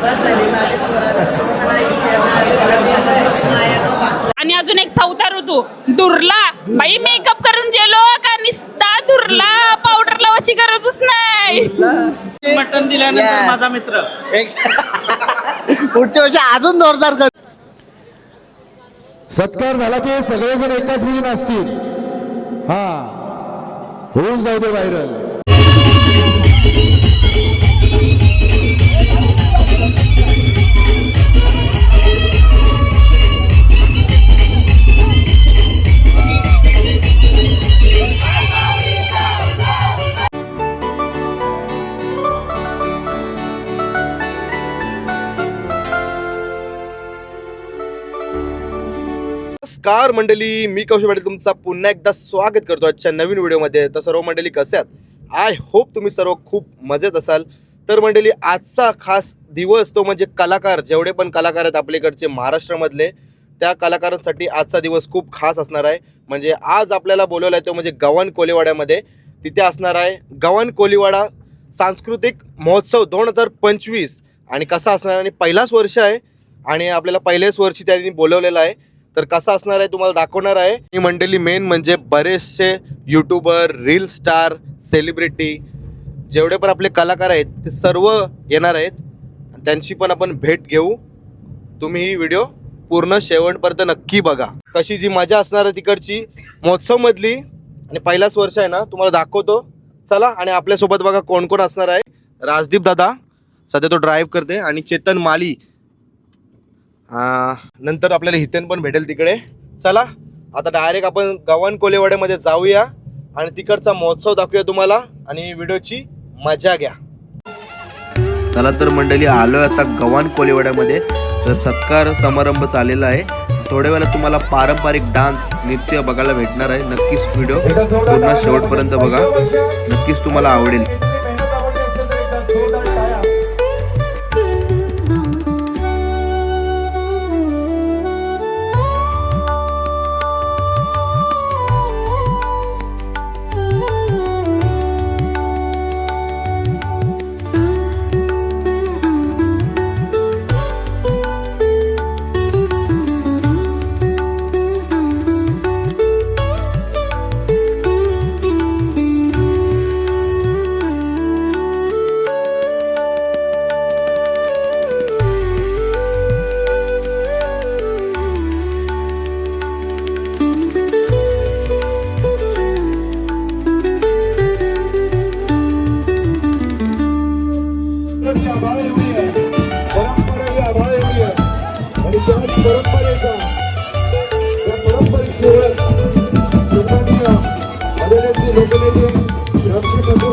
बस झाली माझ्या पोराला मला आणि अजून एक चौथा ऋतू दुर्ला बाई मेकअप करून गेलो का निस्ता दुर्ला पावडर लावायची गरजच नाही. मटन दिल्यानंतर माझा मित्र पुढच्या वर्षी अजून जोरदार कर. सत्कार झाला की सगळेजण एकाच मुली असतील. हा होऊन जाऊ दे व्हायरल. नमस्कार मंडळी, मी कौशल पाटील तुमचा पुन्हा एकदा स्वागत करतो आजच्या नवीन व्हिडिओमध्ये. तर सर्व मंडळी कसे आहात? आय होप तुम्ही सर्व खूप मजेत असाल. तर मंडळी आजचा खास दिवस तो म्हणजे कलाकार, जेवढे पण कलाकार आहेत आपल्याकडचे महाराष्ट्रामधले, त्या कलाकारांसाठी आजचा दिवस खूप खास असणार आहे. म्हणजे आज आपल्याला बोलवलं आहे तो म्हणजे गव्हाण कोळीवाड्यामध्ये. तिथे असणार आहे गव्हाण कोळीवाडा सांस्कृतिक महोत्सव 2025. आणि कसा असणार, आणि पहिलाच वर्ष आहे आणि आपल्याला पहिल्याच वर्षी त्यांनी बोलवलेलं आहे. तर कसा असणार आहे तुम्हाला दाखवणार आहे. ही मंडळी मेन म्हणजे बरेचसे यूट्यूबर, रील स्टार, सेलिब्रिटी, जेवढे पण आपले कलाकार आहेत ते सर्व येणार आहेत. त्यांची पण आपण भेट घेऊ. तुम्ही ही व्हिडिओ पूर्ण शेवटपर्यंत नक्की बघा. कशी जी मजा असणार आहे तिकडची महोत्सवमधली, आणि पहिलाच वर्ष आहे ना, तुम्हाला दाखवतो. चला. आणि आपल्यासोबत बघा कोण कोण असणार आहे. राजदीप दादा सध्या तो ड्राईव्ह करते, आणि चेतन माली, नंतर आपल्याला हितेन पण भेटेल तिकडे. चला आता डायरेक्ट आपण गव्हाण कोळीवाड्यामध्ये जाऊया आणि तिकडचा महोत्सव दाखवूया तुम्हाला, आणि व्हिडिओची मजा घ्या. चला तर मंडळी, आलोय आता गव्हाण कोळीवाड्यामध्ये. तर सत्कार समारंभ चाललेला आहे. थोड्या वेळात तुम्हाला पारंपरिक डान्स, नृत्य बघायला भेटणार आहे. नक्कीच व्हिडिओ पूर्ण शेवटपर्यंत बघा, नक्कीच तुम्हाला आवडेल.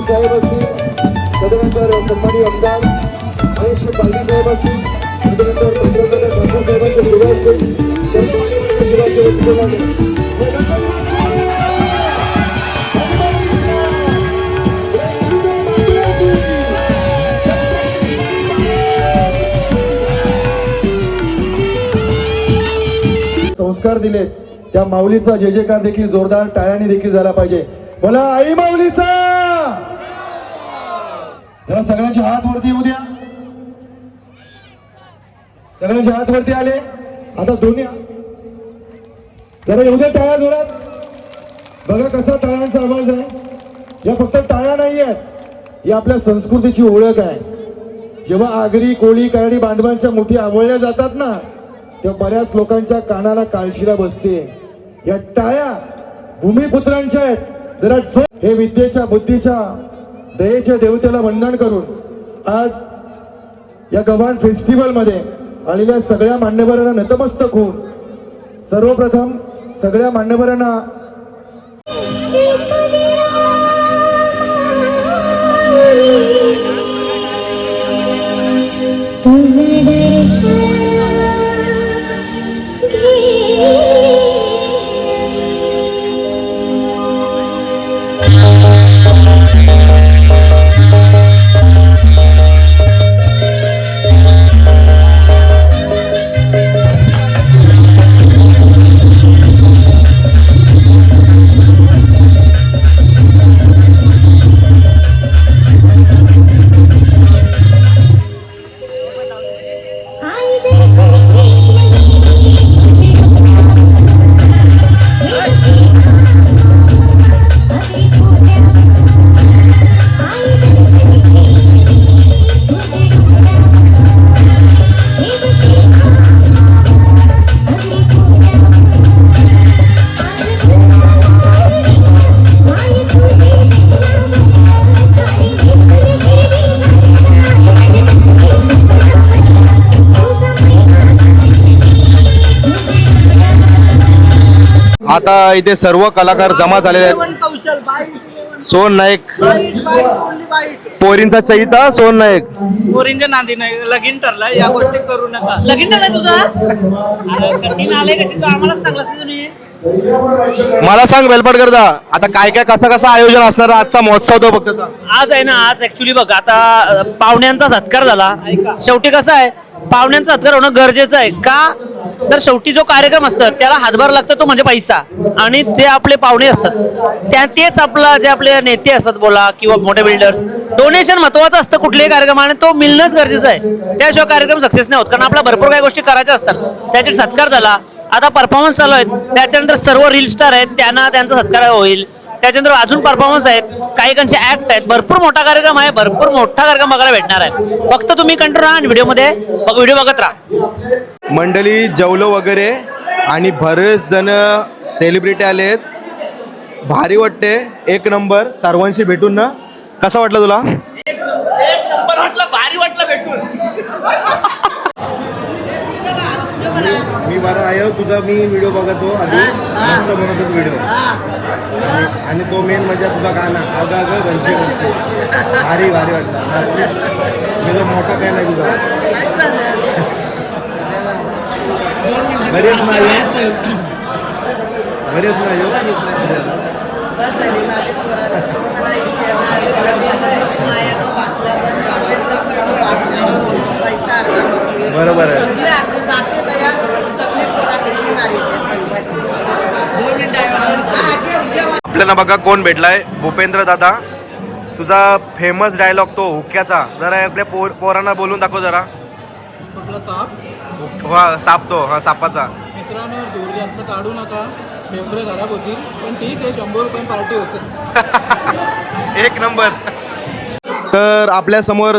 साहेब असतील, तदनंतर सन्मानी आमदार महेश बालदी साहेब असतील, तदनंतर ठाकूर साहेबांचे सुरू असतील. संस्कार दिलेत त्या माऊलीचा जय जयकार देखील जोरदार टाळ्याने देखील झाला पाहिजे. बोला आई माऊलीचा. जरा सगळ्यांचे हात वरती येऊ द्या. सगळ्यांचे हात वरती आले. आता दोन्ही जरा येऊ द्या टाळ्या जोरात. बघा कसा टाळ्यांचा आवाज आहे. या फक्त टाळ्या नाही आहेत, ही आपल्या संस्कृतीची ओळख आहे. जेव्हा आगरी, कोळी, कराडी बांधवांच्या मुठी आवळल्या जातात ना, तेव्हा बऱ्याच लोकांच्या कानाला काळशिरा बसते. या टाळ्या भूमिपुत्रांच्या आहेत. जरा हे विद्येच्या, बुद्धीच्या, दयेच्या देवतेला वंदन करून आज या गव्हाण फेस्टिवल मध्ये आलेल्या सगळ्या मान्यवरांना नतमस्तक होऊन सर्वप्रथम सगळ्या मान्यवरांना आता इथे सर्व कलाकार जमा झालेले आहेत. कौशल सोन नाईक, पोरींचा चैता सोन नाईक. पोरींच्या नांदी नाही लगीन ठरलाय या गोष्टी करू नका. लगीन झालं तुझा कठीण आलंय कशी तू आम्हालाच सांगलास ना तुम्ही. मला सांग वेलपटकरचा आता काय काय कसं आयोजन असणार आजचा महोत्सव तो फक्त सांग. आज आहे ना, आज ऍक्च्युली बघ आता पाहुण्यांचा सत्कार झाला. शेवटी कसं आहे, पाहुण्यांचा सत्कार होणं गरजेचं आहे का, तर शेवटी जो कार्यक्रम असतो त्याला हातभार लागतो तो म्हणजे पैसा. आणि जे आपले पाहुणे असतात तेच आपला जे आपले नेते असतात बोला किंवा मोठे बिल्डर्स, डोनेशन महत्वाचं असतं कुठल्याही कार्यक्रमाने, तो मिळणंच गरजेचं आहे. त्याशिवाय कार्यक्रम सक्सेस नाही होत, कारण आपल्या भरपूर काही गोष्टी करायच्या असतात. त्याचे सत्कार झाला, आता परफॉर्मन्स चालू आहेत, त्याच्यानंतर सर्व रील स्टार आहेत त्यांना त्यांचा सत्कार होईल, त्याच्यानंतर अजून परफॉर्मन्स आहेत, काही काहींचे ऍक्ट आहेत, भरपूर मोठा कार्यक्रम आहे, भरपूर मोठा कार्यक्रम बघायला भेटणार आहे. फक्त तुम्ही कंटिन्यू राहा व्हिडिओमध्ये, व्हिडिओ बघत राहा. मंडळी जेवलो वगैरे आणि बरेच जण सेलिब्रिटी आले आहेत. भारी वाटते, एक नंबर. सर्वांशी भेटून ना कसं वाटलं तुला? एक नंबर वाटलं, भारी वाटलं भेटून. मी बरं आहे तुझा, मी व्हिडिओ बघतो आधी, मस्त बनवतो व्हिडिओ. आणि तो मेन म्हणजे तुझा गाणं अगं अगं घनशी भारी भारी वाटला. मी मोठा फॅन आहे तुझा. बरेच नाही बरेच नाही बस झाली माझे पोराला मला माया वाचला पण बाबा पैसा बरोबर आहे. सगळे आता जाते तया सगळे पोरा किती मारिते. 2 मिनिटं आपल्याला बघा कोण भेटलाय, भूपेंद्र दादा. तुझा फेमस डायलॉग तो हुक्क्याचा जरा आपल्या पोरांना बोलून दाखव जरा. कुठला साप? हा साप, तो हा सापाचा. मित्रांनो दूर जास्त काढू नका, मेंबर खराब होतील, पण ठीक आहे 100 रुपये पार्टी होते. एक नंबर. तर आपल्या समोर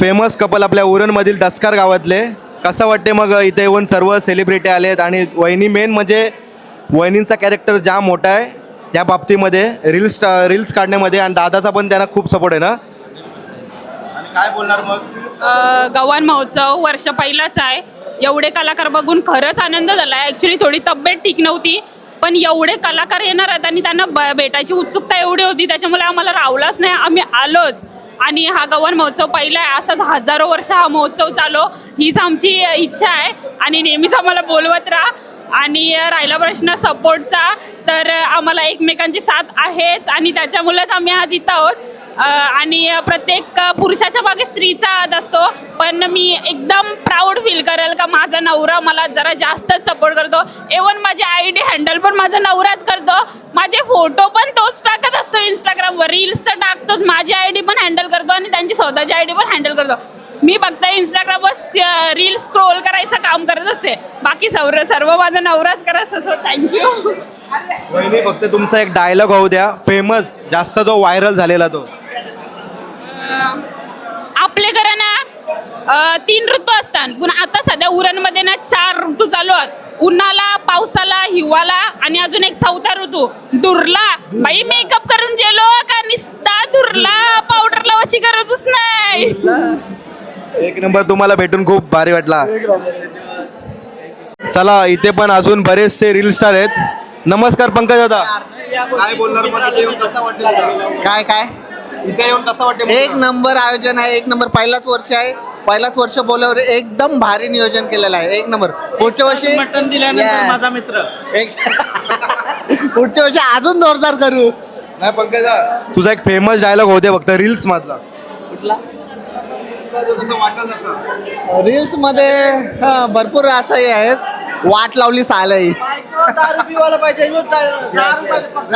फेमस कपल आपल्या उरणमधील दसकार गावातले. कसं वाटते मग इथे येऊन सर्व सेलिब्रिटी आलेत आणि वहिनी मेन म्हणजे वहिनींचा कॅरेक्टर जाम मोठा आहे त्या बाबतीमध्ये, रील्स काढण्यामध्ये, आणि दादाचा पण त्यांना खूप सपोर्ट आहे ना. आणि काय बोलणार मग? गव्हाण महोत्सव वर्ष पहिलाच आहे. एवढे कलाकार बघून खरंच आनंद झाला आहे. ॲक्च्युली थोडी तब्येत ठीक नव्हती, पण एवढे कलाकार येणार आहेत आणि त्यांना भेटायची उत्सुकता एवढी होती, त्याच्यामुळे आम्हाला रावलाच नाही, आम्ही आलोच. आणि हा गव्हाण महोत्सव पहिला आहे, असाच हजारो वर्ष हा महोत्सव चालो हीच आमची इच्छा आहे. आणि नेहमीच आम्हाला बोलवत राहा. आणि राहिला प्रश्न सपोर्टचा, तर आम्हाला एकमेकांची साथ आहेच आणि त्याच्यामुळेच आम्ही आज इथं आहोत. आणि प्रत्येक पुरुषाच्या मागे स्त्रीचा हात असतो, पण मी एकदम प्राऊड फील करेल का माझा नवरा मला जरा जास्तच सपोर्ट करतो. इव्हन माझी ID हँडल पण माझा नवराच करतो, माझे फोटो पण तोच टाकत असतो इंस्टाग्रामवर, रील्स तर टाकतोच, माझी ID पण हँडल करतो आणि त्यांची स्वतःची ID पण हँडल करतो. मी फक्त इंस्टाग्रामवर रील्स स्क्रोल करायचं काम करत असते, बाकी सर्व माझा नवराच करत असतो. थँक्यू. वहिनी फक्त तुमचा एक डायलॉग होऊ द्या फेमस, जास्त जो व्हायरल झालेला तो. आपले घरं ना 3 ऋतू असतात, पण आता सध्या उरणमध्ये ना 4 ऋतू चालू आहेत. उन्हाळा, पावसाला, हिवाळा आणि अजून एक 4था ऋतू दुर्ला. बाई मेकअप करून गेलो का निस्ता दुर्ला, पावडर लावायची गरजच नाही. एक नंबर. तुम्हाला भेटून खूप भारी वाटला. चला इथे पण अजून बरेचसे रील स्टार आहेत. नमस्कार पंकज दादा, काय बोलणार मग? इथे येऊन कसं वाटलं? काय काय इथे येऊन कसं वाटतं? एक नंबर आयोजन आहे, एक नंबर. पहिलाच वर्ष आहे, पहिलाच वर्ष बोलावर एकदम भारी नियोजन केलेलं आहे, एक नंबर. पुढच्या वर्षी मटण दिल्यानंतर Yes. माझा मित्र. पुढच्या वर्षी अजून जोरदार करू. नाही पंकज तुझा एक फेमस डायलॉग होते फक्त रील्स मधला, कुठला? कसं वाटलं तसं? रील्स मध्ये भरपूर असंही आहेत. वाट लावली सालही. दारू पिवायला पाहिजे, ह्यो दारू पाहिजे फक्त.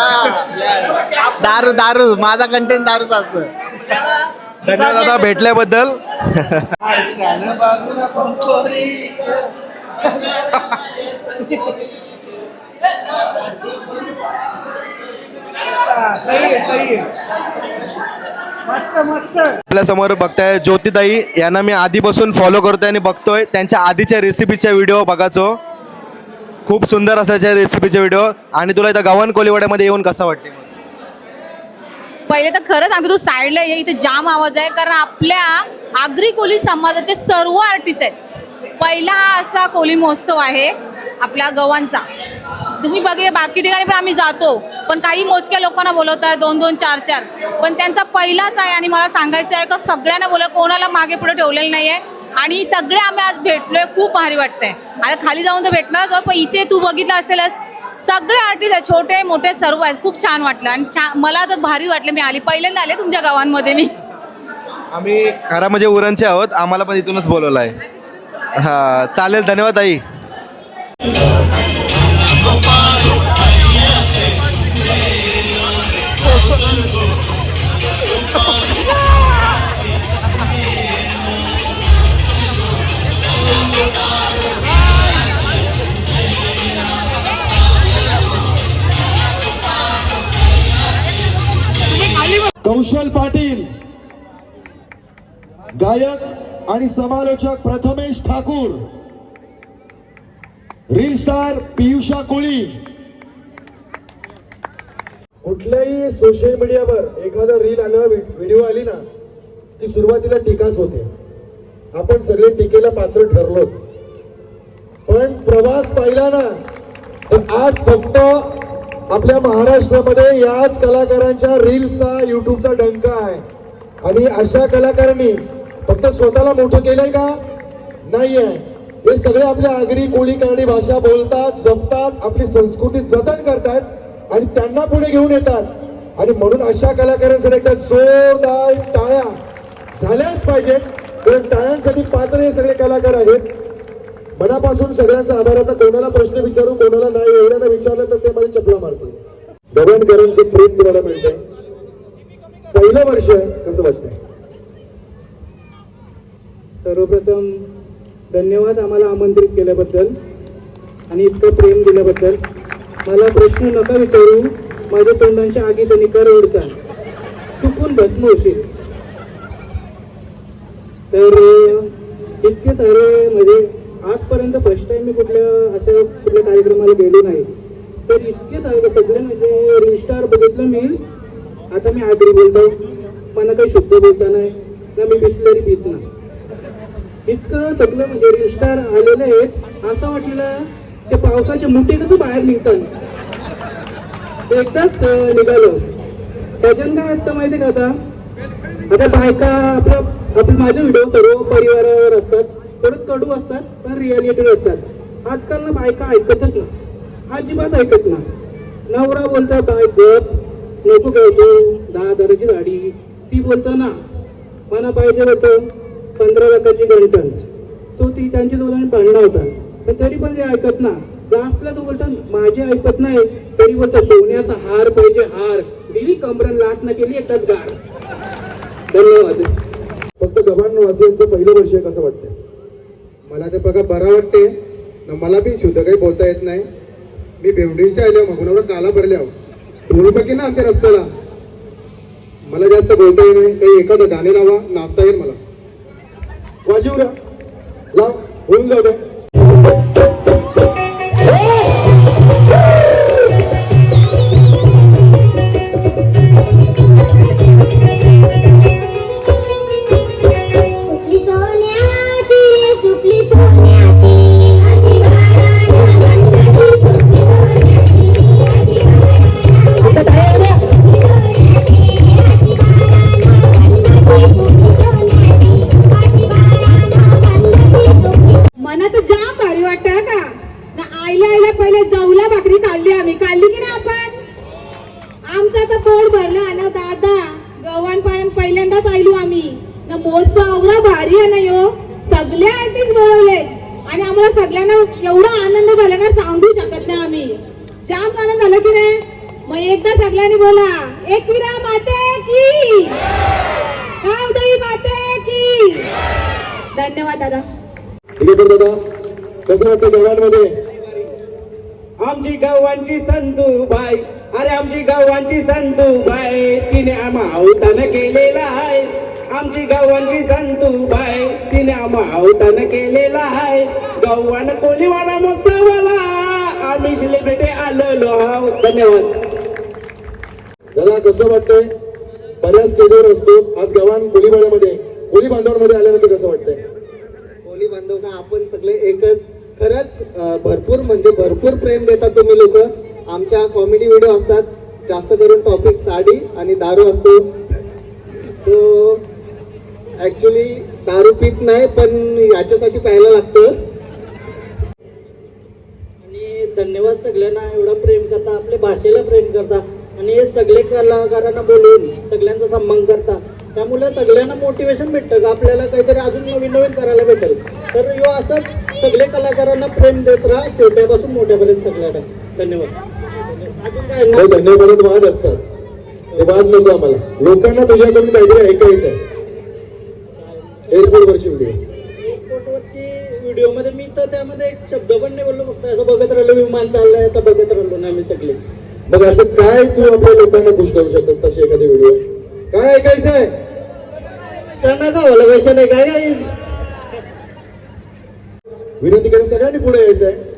दारू दारू माझा कंटेंट दारूच असतो. धन्यवाद दादा भेटल्याबद्दल. आपल्या समोर बघताय ज्योतिताई, यांना मी आधीपासून फॉलो करतोय आणि बघतोय. त्यांच्या आधीच्या रेसिपीच्या व्हिडिओ बघायचो, खूप सुंदर असायच्या रेसिपीचे व्हिडिओ. आणि तुला इथं गव्हाण कोळीवाड्यामध्ये येऊन कसं वाटते? पहिले तर खरंच सांगतो, तू साईडला ये, इथे जाम आवाज आहे, कारण आपल्या आगरी कोळी समाजाचे सर्व आर्टिस्ट आहेत. पहिला हा असा कोळी महोत्सव आहे आपल्या गव्हाणचा. तुम्ही बघे बाकी ठिकाणी पण आम्ही जातो, पण काही मोजक्या लोकांना बोलवतात 2-2, 4-4, पण त्यांचा पहिलाच आहे. आणि मला सांगायचं आहे का सगळ्यांना कोणाला मागे पुढे ठेवलेलं नाही आहे. आणि सगळे आम्ही आज भेटलोय, खूप भारी वाटतंय. आता खाली जाऊन तर भेटणारच आहोत, पण इथे तू बघितलं असेलच सगळे आर्टिस्ट आहेत, छोटे मोठे सर्व आहेत. खूप छान वाटलं आणि मला तर भारी वाटलं. मी आली पहिल्यांदा आले तुमच्या गावांमध्ये मी. आम्ही खरा म्हणजे उरणचे आहोत, आम्हाला पण इथूनच बोलवलं आहे. हां चालेल, धन्यवाद ताई. कौशल पाटील, गायक आणि समालोचक प्रथमेश ठाकूर, रील स्टार पियुषा कोळी. कुठल्याही सोशल मीडियावर एखादा रील आला, व्हिडिओ आली ना, की सुरुवातीला टीकाच होते. आपण सगळे टीकेला पात्र ठरलो, पण प्रवास पाहिला ना तर आज फक्त आपल्या महाराष्ट्रामध्ये याच कलाकारांच्या रील्सचा युट्यूबचा डंका आहे. आणि अशा कलाकारांनी फक्त स्वतःला मोठं केलंय का? नाहीये. हे सगळे आपल्या आगरी कोळी कानडी भाषा बोलतात, जपतात, आपली संस्कृती जतन करतात आणि त्यांना पुढे घेऊन येतात. आणि म्हणून अशा कलाकारांसाठी एकदा जोरदार टाळ्या झाल्याच पाहिजेत, कारण टाळ्यांसाठी पात्र हे सगळे कलाकार आहेत. मनापासून सगळ्यांचा आभार. आता कोणाला प्रश्न विचारू, कोणाला नाही, एवढ्यांना विचारलं तर ते माझी चपला मारतील. दवणकरांचं प्रेम तुम्हाला मिळतंय. पहिलं वर्ष कसं वाटतंय? सर्वप्रथम धन्यवाद आम्हाला आमंत्रित केल्याबद्दल आणि इतकं प्रेम दिल्याबद्दल. मला प्रश्न नका विचारू, माझ्या तोंडांच्या आगीत निकार ओढता चुकून भस्म होशील. तर इतके सारे म्हणजे आजपर्यंत फर्स्ट टाइम मी कुठल्या कार्यक्रमाला गेलो नाही. तर इतके सारे सगळे म्हणजे रील स्टार बघितलं मी. आता मी आगरी बोलतो, मला काही शुद्ध बोलता नाही ना, मी बिस्लरी पित नाही. इतकं सगळं म्हणजे रील स्टार आलेले आहेत. असं वाटलेलं ते पावसाचे मुठे कसं बाहेर निघतात, ते एकदाच निघालं. त्याच्यानं काय असतं माहिती का, आता बायका आपले माझे व्हिडिओ सर्व परिवारावर असतात, थोडं कडू असतात पण रिअलिटी असतात. आजकाल ना बायका ऐकतच ना, अजिबात ऐकत ना. नवरा बोलतो बाय गप नको घ्यायचो 10,000ची गाडी, ती बोलतो ना मला पाहिजे होतं 15 लाखाची गंठण. तो ती त्यांच्या दोघांनी भांडणं होता, पण तरी पण ते ऐकत ना. लास्टला तो बोलतो माझे ऐकत नाही, तरी बोलतो सोन्याचा हार पाहिजे हार, दिली कमरण लाट न केली एकदाच गाड. धन्यवाद. फक्त गव्हाण वासियांचं पहिलं वर्ष कसं वाटतंय? मला ते बघा बरं वाटते ना. मला बी शुद्ध काही बोलता येत नाही. मी बेवडीच्या आल्या मग काला भरल्या बघी ना आमच्या रस्त्याला. मला जास्त बोलता येत नाही. काही एखादं गाणे लावा, नाचता येईल मला. वाजीवरा लाव, होऊन जाऊ दे. मनात जाम भारी वाटतं का ना. आईला पहिले जवला भाकरी खाल्ली आम्ही, खाल्ली की नाही आपण. आमचं तर पोट भरलं ना दादा. गव्हाण पाणी पहिल्यांदाच आयलो आम्ही ना. मोजचा एवढा भारी आहे ना यो. सगळे आर्टिस्ट बोलवले आणि आम्हाला सगळ्यांना एवढा आनंद झाला ना, सांगू शकत नाही आम्ही. जाम आनंद झाला की नाही. मग एकदा सगळ्यांनी बोला एकविरा माते की, गावदेवी माते की. धन्यवाद दादा. दादा कसं वाटतं गव्हाणमध्ये? आमची गव्हाणची संतूबाई, अरे आमची गव्हाणची संतूबाई, तिने आम्हा अवतान केलेला आहे. आमची गव्हाणची संतूबाई, तिने आम्हा अवतान केलेला आहे. गव्हाण कोलीवाला मोसावाला, आम्ही सेलिब्रिटी आलेलो आहोत. धन्यवाद. दादा कसं वाटतंय? बऱ्याच स्टेजवर असतो, आज गव्हाण कोळी बांधवांमध्ये आल्यानंतर कसं वाटतंय? कोळी बांधव का आपण सगळे एकच खरंच भरपूर म्हणजे भरपूर प्रेम देतात तुम्ही लोक. आमच्या कॉमेडी व्हिडिओ असतात, जास्त करून टॉपिक साडी आणि दारू असतो. तो ऍक्च्युली दारू पित नाही पण याच्यासाठी प्यायला लागतं. आणि धन्यवाद सगळ्यांना, एवढं प्रेम करता, आपल्या भाषेला प्रेम करता आणि हे सगळे कलाकारांना बोलवून सगळ्यांचा सन्मान करता. त्यामुळे सगळ्यांना मोटिवेशन भेटतं का आपल्याला काहीतरी अजून नवीन नवीन करायला भेटेल. तर यो असंच सगळे कलाकारांना प्रेम देत राहा, छोट्यापासून मोठ्यापर्यंत सगळ्यांना. धन्यवाद. अजून काय हे धन्यवाद वाद असतात, ते वाद नको आम्हाला. लोकांना तुझ्याकडून काहीतरी ऐकायचं आहे. एअरपोर्टवरची व्हिडिओ, एअरपोर्टवरची व्हिडिओमध्ये मी तर त्यामध्ये एक शब्द पण नाही बोललो, फक्त असं बघत राहिलो विमान चाललंय आता बघत राहिलो ना आम्ही सगळे. मग असं काय तू आपल्या लोकांना खुश करू शकतात तशी एखादी व्हिडिओ? काय ऐकायचं आहे? सांगा का मला पैसे नाही काय काय. विनंतीकडे सगळ्यांनी पुढे यायचं आहे.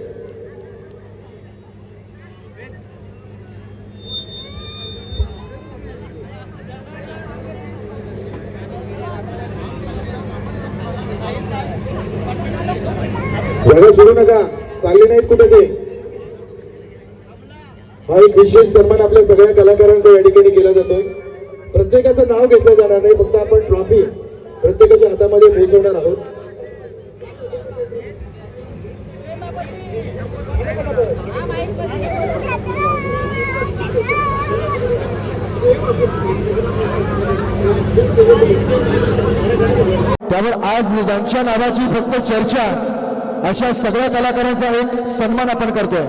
जागा सोडू नका, चालली नाहीत कुठे ते. हा एक विशेष सन्मान आपल्या सगळ्या कलाकारांचा या ठिकाणी केला जातोय. प्रत्येकाचं नाव घेतलं जाणार नाही, फक्त आपण ट्रॉफी प्रत्येकाच्या हातामध्ये पोहोचवणार आहोत. त्यामुळे आज ज्यांच्या नावाची फक्त चर्चा, अशा सगळ्या कलाकारांचा एक सन्मान आपण करतोय.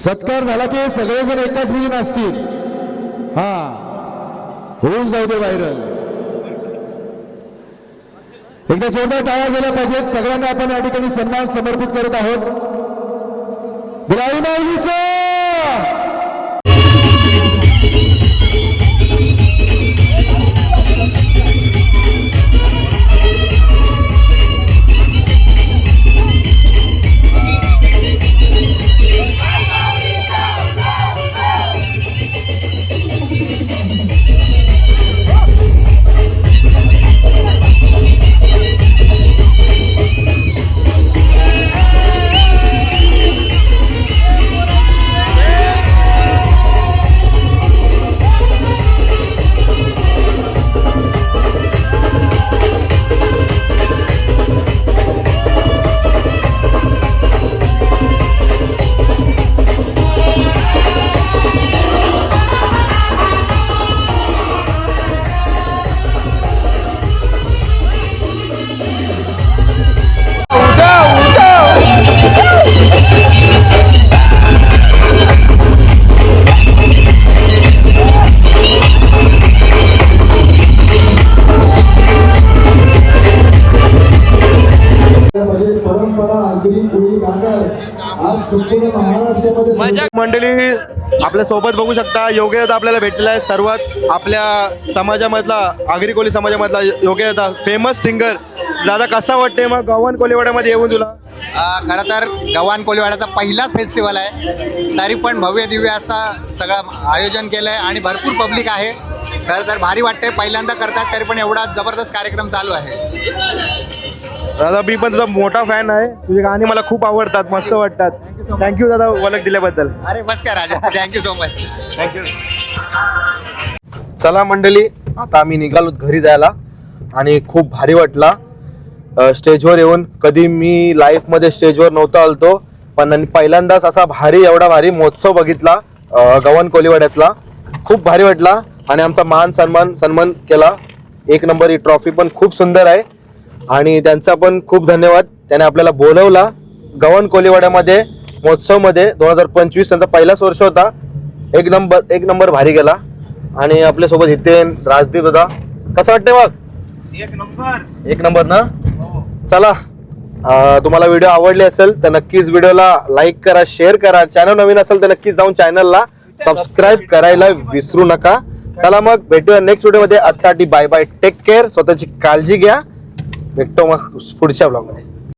सत्कार झाला की सगळेजण एकाच मुली असतील. हा, होऊन जाऊ दे व्हायरल. एकदा जोरदार टाळ्या झाल्या पाहिजेत. सगळ्यांना आपण या ठिकाणी सन्मान समर्पित करत आहोत. बुराई माऊलीचा मंडळी आपल्या सोबत बघू शकता योगेश दादा आपल्याला भेटलेला आहे. सर्वात आपल्या समाजामधला आगरी कोळी समाजामधला योगेश दादा, फेमस सिंगर. दादा कसा वाटते मग गव्हाण कोळीवाड्यामध्ये येऊन तुला? खरं तर गव्हाण कोळीवाड्याचा पहिलाच फेस्टिवल आहे, तरी पण भव्य दिव्य असा सगळं आयोजन केलं आहे आणि भरपूर पब्लिक आहे. खरं तर भारी वाटते, पहिल्यांदा करतात तरी पण एवढा जबरदस्त कार्यक्रम चालू आहे. दादा मी पण तुझा मोठा फॅन आहे, तुझे गाणी मला खूप आवडतात, मस्त वाटतात. थँक्यू दादा ओळख दिल्याबद्दल. अरे बस का राजा, थँक्यू सो मच. थँक्यू. चला मंडळी, आता आम्ही निघालो घरी जायला आणि खूप भारी वाटला स्टेजवर येऊन. कधी मी लाईफमध्ये स्टेजवर नव्हतो आलतो, पण पहिल्यांदाच असा एवढा भारी महोत्सव बघितला गव्हाण कोळीवाड्यातला. खूप भारी वाटला आणि आमचा मान सन्मान केला. एक नंबर. ही ट्रॉफी पण खूप सुंदर आहे आणि त्यांचा पण खूप धन्यवाद. त्याने आपल्याला बोलवला गव्हाण कोळीवाड्यामध्ये महोत्सवमध्ये. 2025 त्यांचा पहिलाच वर्ष होता. एक नंबर भारी गेला. आणि आपल्यासोबत हितेन, राजदीप दादा, कसं वाटतंय मग? एक नंबर ना. चला, तुम्हाला व्हिडिओ आवडले असेल तर नक्कीच व्हिडिओला लाईक करा, शेअर करा. चॅनल नवीन असेल तर नक्कीच जाऊन चॅनलला सबस्क्राईब करायला विसरू नका. चला मग भेटूया नेक्स्ट व्हिडिओमध्ये. आत्ता बाय बाय, टेक केअर, स्वतःची काळजी घ्या. भेटतो मग पुढच्या ब्लॉगमध्ये.